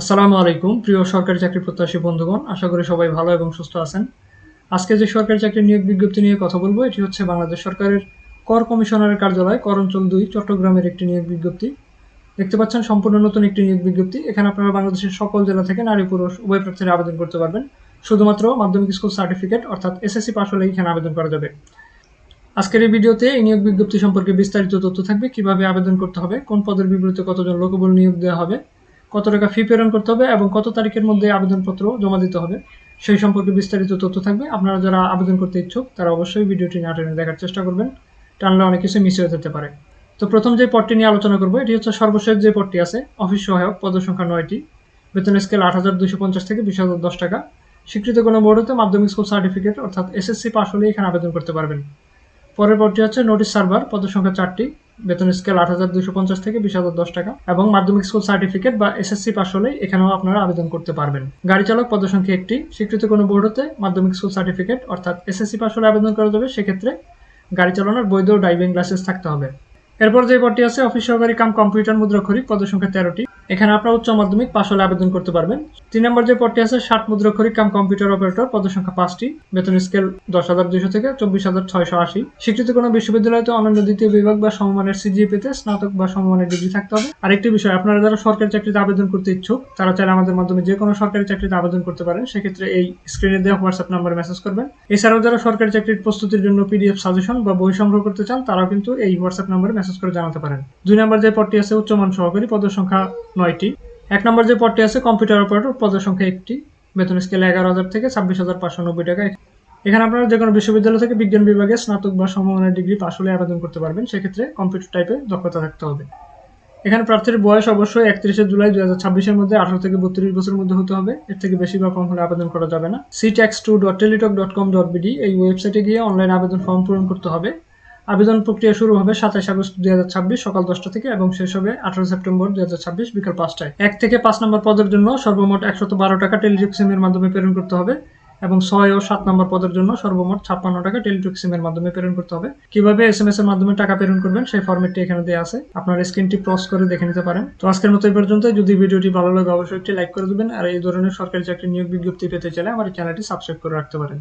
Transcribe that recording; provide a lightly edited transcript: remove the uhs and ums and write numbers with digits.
আসসালামু আলাইকুম প্রিয় সরকারি চাকরি প্রত্যাশী বন্ধুগণ, আশা করি সবাই ভালো এবং সুস্থ আছেন। আজকে যে সরকারি চাকরির নিয়োগ বিজ্ঞপ্তি নিয়ে কথা বলবো এটি হচ্ছে বাংলাদেশ সরকারের কর কমিশনারের কার্যালয় কর অঞ্চল 2 চট্টগ্রামের একটি নিয়োগ বিজ্ঞপ্তি। দেখতে পাচ্ছেন সম্পূর্ণ নতুন একটি নিয়োগ বিজ্ঞপ্তি। এখানে আপনারা বাংলাদেশের সকল জেলা থেকে নারী পুরুষ উভয় প্রার্থীরা আবেদন করতে পারবেন। শুধুমাত্র মাধ্যমিক স্কুল সার্টিফিকেট অর্থাৎ এসএসসি পাস হলেই এখানে আবেদন করা যাবে। আজকের এই ভিডিওতে এই নিয়োগ বিজ্ঞপ্তি সম্পর্কে বিস্তারিত তথ্য থাকবে, কিভাবে আবেদন করতে হবে, কোন পদের বিপরীতে কতজন লোকবল নিয়োগ দেওয়া হবে, কত টাকা ফি প্রেরণ করতে হবে এবং কত তারিখের মধ্যে আবেদনপত্র জমা দিতে হবে সেই সম্পর্কে বিস্তারিত তথ্য থাকবে। আপনারা যারা আবেদন করতে ইচ্ছুক তারা অবশ্যই ভিডিওটি না টেনে দেখার চেষ্টা করবেন, টানলে অনেক কিছু মিস হয়ে যেতে পারে। তো প্রথম যে পদটি নিয়ে আলোচনা করবো এটি হচ্ছে সর্বশেষ যে পদটি আছে, অফিস সহায়ক, পদের সংখ্যা 9টি, বেতন স্কেল 8,250 থেকে 20,010 টাকা। স্বীকৃত কোনো বোর্ড হতে মাধ্যমিক স্কুল সার্টিফিকেট অর্থাৎ এসএসসি পাস হলে এখানে আবেদন করতে পারবেন। পরের পদটি হচ্ছে নোটিশ সার্ভার, পদের সংখ্যা 4টি, বেতন স্কেল 8,250 থেকে 20,010 টাকা এবং মাধ্যমিক স্কুল সার্টিফিকেট বা এসএসসি পাস হলেই এখানেও আপনারা আবেদন করতে পারবেন। গাড়ি চালক, পদের সংখ্যা 1টি, স্বীকৃত কোনো বোর্ড হতে মাধ্যমিক স্কুল সার্টিফিকেট অর্থাৎ এসএসসি পাস হলে আবেদন করা যাবে, সেক্ষেত্রে গাড়ি চালানোর বৈধ ড্রাইভিং লাইসেন্স থাকতে হবে। এরপর যে পদটি আছে অফিস সহকারী কাম কম্পিউটার মুদ্রাক্ষরিক, পদের সংখ্যা 13টি, এখানে আপনারা উচ্চ মাধ্যমিক পাস হলে আবেদন করতে পারবেন। 3 নম্বর যে পদটি আছে 60 মুদ্রাক্ষরিক কাম কম্পিউটার অপারেটর, পদের সংখ্যা 5টি, বেতন স্কেল 10,200 থেকে 24,680। স্বীকৃত কোনো বিশ্ববিদ্যালয়তে অনন্য দ্বিতীয় বিভাগ বা সমমানের সিজিপিএতে স্নাতক বা সমমানের ডিগ্রি থাকতে হবে। আরেকটি বিষয়, আপনারা যারা সরকারি চাকরিতে আবেদন করতে ইচ্ছুক তারা চাইলে আমাদের মাধ্যমে যে কোনো সরকারি চাকরিতে আবেদন করতে পারেন, সেক্ষেত্রে এই স্ক্রিনে দেওয়া হোয়াটসঅ্যাপ নাম্বারে মেসেজ করবেন। এছাড়াও যারা সরকারি চাকরির প্রস্তুতির জন্য পিডিএফ সাজেশন বা বই সংগ্রহ করতে চান তারাও কিন্তু এই হোয়াটসঅ্যাপ নাম্বারে মেসেজ করে জানাতে পারেন। 2 নম্বর যে পদটি আছে উচ্চমান সহকারী, পদের সংখ্যা 9টি। 1 নম্বর যে পদটি আছে কম্পিউটার অপারেটর, পদের সংখ্যা 1টি, বেতন স্কেল 11,000 থেকে 26,590 টাকা। এখানে আপনারা যে কোনো বিশ্ববিদ্যালয় থেকে বিজ্ঞান বিভাগে স্নাতক বা সমমানের ডিগ্রি পাস হলে আবেদন করতে পারবেন, সেক্ষেত্রে কম্পিউটার টাইপে দক্ষতা থাকতে হবে। এখানে প্রার্থীর বয়স অবশ্যই 31 জুলাই 2026 মধ্যে 18 থেকে 32 বছরের মধ্যে হতে হবে, এর থেকে বেশি বা কম হলে আবেদন করা যাবে না। ctax2.teletalk.com.bd এই ওয়েবসাইটে গিয়ে অনলাইন আবেদন ফর্ম পূরণ করতে হবে। আবেদন প্রক্রিয়া শুরু হবে 27 আগস্ট 2026 সকাল 10টা থেকে এবং শেষ হবে 18 সেপ্টেম্বর 2026 বিকাল 5টায়। 1 থেকে 5 নম্বর পদের জন্য সর্বমোট 112 টাকা টেলিটক সিমের মাধ্যমে প্রেরণ করতে হবে এবং 6 ও 7 নম্বর পদের জন্য সর্বমোট 56 টাকা টেলিটক সিমের মাধ্যমে প্রেরণ করতে হবে। কিভাবে এসএমএস এর মাধ্যমে টাকা প্রেরণ করবেন সেই ফরম্যাটটি এখানে দেওয়া আছে, আপনারা স্ক্রিনটি ক্রস করে দেখে নিতে পারেন। তো আজকের মতো এই পর্যন্ত। যদি ভিডিওটি ভালো লাগে অবশ্যই একটি লাইক করে দিবেন আর এই ধরনের সরকারি চাকরি নিয়োগ বিজ্ঞপ্তি পেতে চাইলে আমার চ্যানেলটি সাবস্ক্রাইব করে রাখতে পারেন।